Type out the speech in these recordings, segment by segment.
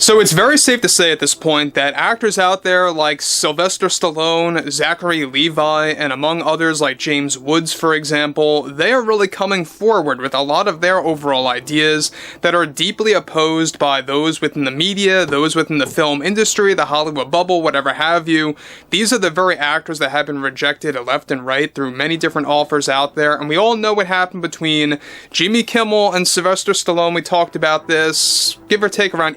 So it's very safe to say at this point that actors out there like Sylvester Stallone, Zachary Levi, and among others like James Woods, for example, they are really coming forward with a lot of their overall ideas that are deeply opposed by those within the media, those within the film industry, the Hollywood bubble, whatever have you. These are the very actors that have been rejected left and right through many different offers out there, and we all know what happened between Jimmy Kimmel and Sylvester Stallone. We talked about this, give or take, around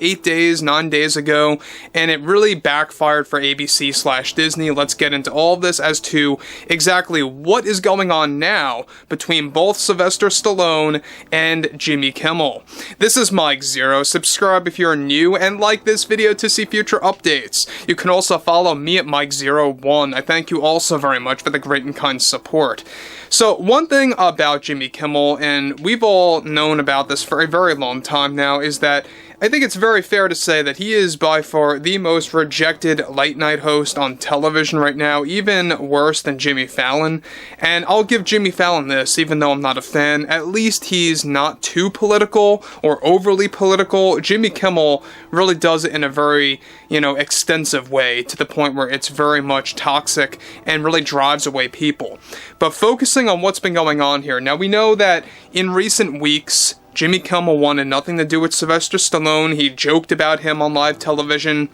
9 days ago, and it really backfired for ABC/Disney. Let's get into all of this as to exactly what is going on now between both Sylvester Stallone and Jimmy Kimmel. This is Mike Zero. Subscribe if you're new, and like this video to see future updates. You can also follow me at Mike01. I thank you also very much for the great and kind support. So one thing about Jimmy Kimmel, and we've all known about this for a very long time now, is that I think it's very fair to say that he is by far the most rejected late night host on television right now, even worse than Jimmy Fallon. And I'll give Jimmy Fallon this, even though I'm not a fan, at least he's not too political or overly political. Jimmy Kimmel really does it in a very, extensive way, to the point where it's very much toxic and really drives away people. But focusing on what's been going on here, now we know that in recent weeks, Jimmy Kimmel wanted nothing to do with Sylvester Stallone. He joked about him on live television.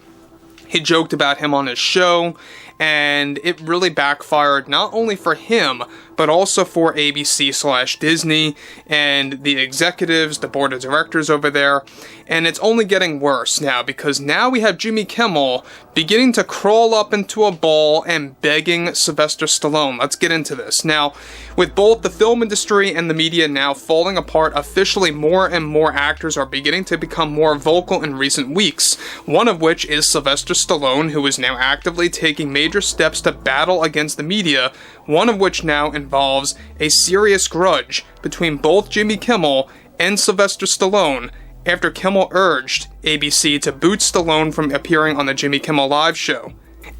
He joked about him on his show, and it really backfired not only for him, but also for ABC/Disney and the executives, the board of directors over there. And it's only getting worse now, because now we have Jimmy Kimmel beginning to crawl up into a ball and begging Sylvester Stallone. Let's get into this. Now, with both the film industry and the media now falling apart, officially more and more actors are beginning to become more vocal in recent weeks. One of which is Sylvester Stallone, who is now actively taking major steps to battle against the media, one of which now involves a serious grudge between both Jimmy Kimmel and Sylvester Stallone, after Kimmel urged ABC to boot Stallone from appearing on the Jimmy Kimmel Live show,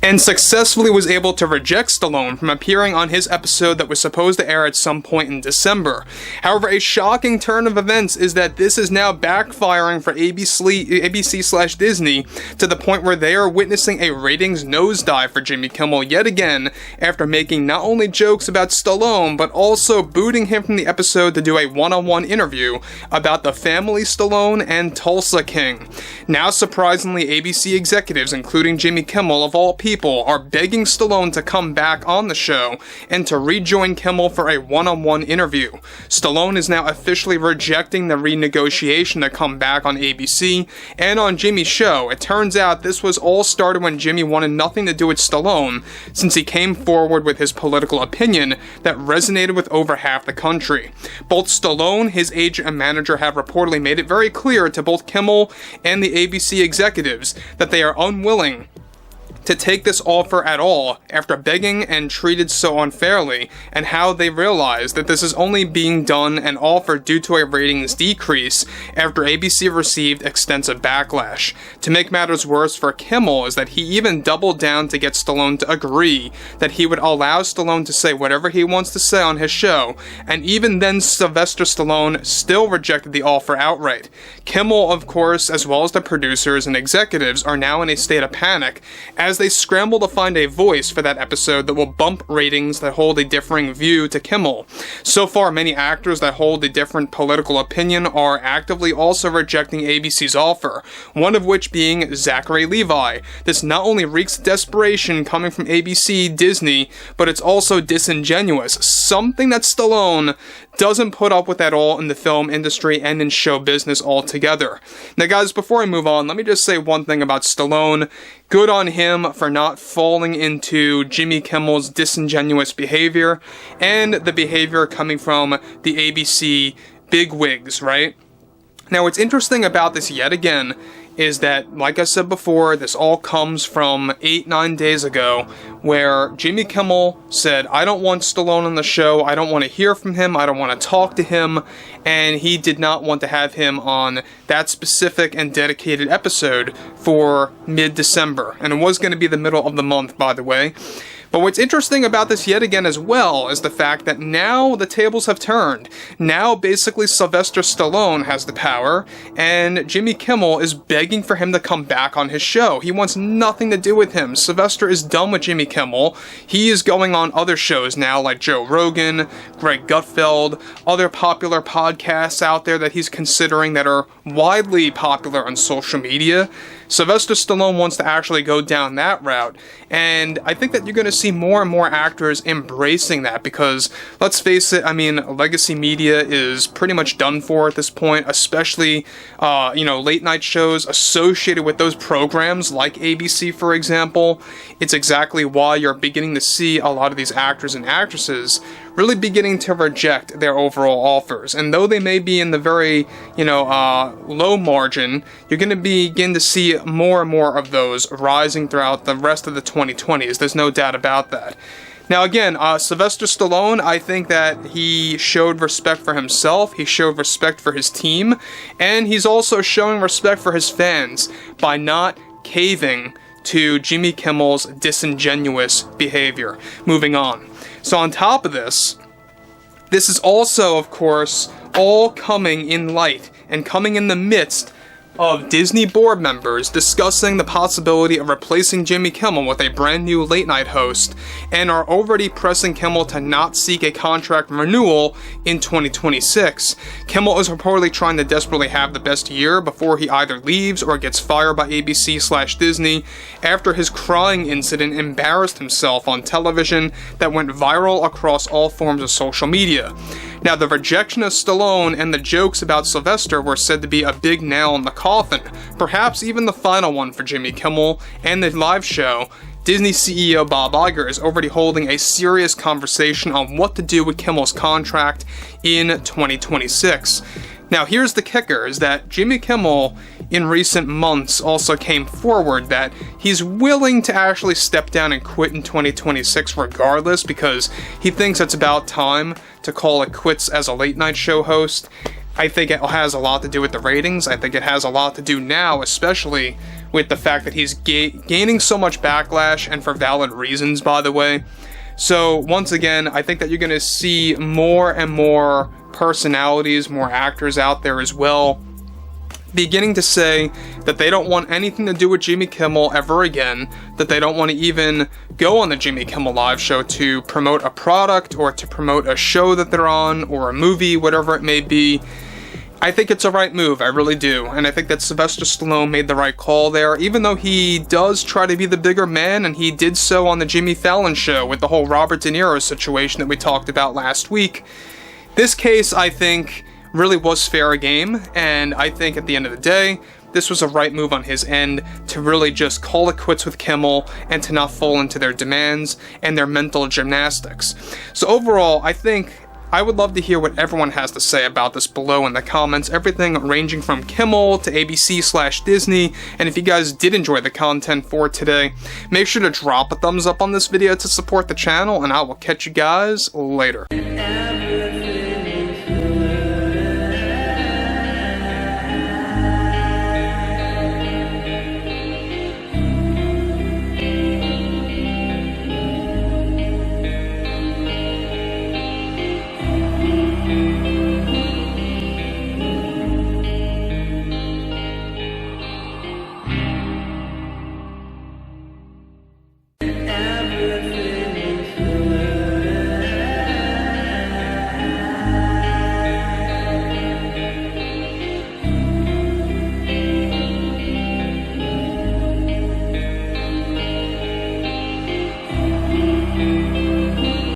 and successfully was able to reject Stallone from appearing on his episode that was supposed to air at some point in December. However, a shocking turn of events is that this is now backfiring for ABC/Disney to the point where they are witnessing a ratings nosedive for Jimmy Kimmel yet again, after making not only jokes about Stallone, but also booting him from the episode to do a one-on-one interview about the family Stallone and Tulsa King. Now, surprisingly, ABC executives, including Jimmy Kimmel of all people, are begging Stallone to come back on the show and to rejoin Kimmel for a one-on-one interview. Stallone is now officially rejecting the renegotiation to come back on ABC and on Jimmy's show. It turns out this was all started when Jimmy wanted nothing to do with Stallone, since he came forward with his political opinion that resonated with over half the country. Both Stallone, his agent and manager, have reportedly made it very clear to both Kimmel and the ABC executives that they are unwilling to take this offer at all after begging and treated so unfairly, and how they realize that this is only being done and offered due to a ratings decrease after ABC received extensive backlash. To make matters worse for Kimmel is that he even doubled down to get Stallone to agree that he would allow Stallone to say whatever he wants to say on his show, and even then Sylvester Stallone still rejected the offer outright. Kimmel, of course, as well as the producers and executives, are now in a state of panic as they scramble to find a voice for that episode that will bump ratings that hold a differing view to Kimmel. So far, many actors that hold a different political opinion are actively also rejecting ABC's offer, one of which being Zachary Levi. This not only reeks desperation coming from ABC, Disney, but it's also disingenuous, something that Stallone doesn't put up with at all in the film industry and in show business altogether. Now guys, before I move on, let me just say one thing about Stallone. Good on him for not falling into Jimmy Kimmel's disingenuous behavior, and the behavior coming from the ABC bigwigs, right? Now what's interesting about this yet again is that, like I said before, this all comes from 9 days ago, where Jimmy Kimmel said, I don't want Stallone on the show, I don't want to hear from him, I don't want to talk to him, and he did not want to have him on that specific and dedicated episode for mid-December, and it was going to be the middle of the month, by the way. But what's interesting about this yet again as well is the fact that now the tables have turned. Now basically Sylvester Stallone has the power, and Jimmy Kimmel is begging for him to come back on his show. He wants nothing to do with him. Sylvester is done with Jimmy Kimmel. He is going on other shows now like Joe Rogan, Greg Gutfeld, other popular podcasts out there that he's considering that are widely popular on social media. Sylvester Stallone wants to actually go down that route, and I think that you're going to see more and more actors embracing that because, let's face it, I mean, legacy media is pretty much done for at this point, especially, late night shows associated with those programs like ABC, for example. It's exactly why you're beginning to see a lot of these actors and actresses really beginning to reject their overall offers. And though they may be in the very, low margin, you're going to begin to see more and more of those rising throughout the rest of the 2020s. There's no doubt about that. Now again, Sylvester Stallone, I think that he showed respect for himself, he showed respect for his team, and he's also showing respect for his fans by not caving to Jimmy Kimmel's disingenuous behavior. Moving on. So on top of this is also, of course, all coming in light and coming in the midst of Disney board members discussing the possibility of replacing Jimmy Kimmel with a brand new late night host, and are already pressing Kimmel to not seek a contract renewal in 2026. Kimmel is reportedly trying to desperately have the best year before he either leaves or gets fired by ABC/Disney after his crying incident embarrassed himself on television that went viral across all forms of social media. Now, the rejection of Stallone and the jokes about Sylvester were said to be a big nail in the coffin, perhaps even the final one for Jimmy Kimmel and the live show. Disney CEO Bob Iger is already holding a serious conversation on what to do with Kimmel's contract in 2026. Now, here's the kicker, is that Jimmy Kimmel in recent months also came forward that he's willing to actually step down and quit in 2026 regardless, because he thinks it's about time to call it quits as a late night show host. I think it has a lot to do with the ratings. I think it has a lot to do now, especially with the fact that he's gaining so much backlash, and for valid reasons, by the way. So once again, I think that you're going to see more and more personalities, more actors out there as well, beginning to say that they don't want anything to do with Jimmy Kimmel ever again, that they don't want to even go on the Jimmy Kimmel Live show to promote a product or to promote a show that they're on or a movie, whatever it may be. I think it's a right move, I really do, and I think that Sylvester Stallone made the right call there, even though he does try to be the bigger man, and he did so on the Jimmy Fallon show with the whole Robert De Niro situation that we talked about last week. This case, I think, really was fair game, and I think at the end of the day, this was a right move on his end to really just call it quits with Kimmel and to not fall into their demands and their mental gymnastics. So overall, I think I would love to hear what everyone has to say about this below in the comments, everything ranging from Kimmel to ABC/Disney, and if you guys did enjoy the content for today, make sure to drop a thumbs up on this video to support the channel, and I will catch you guys later.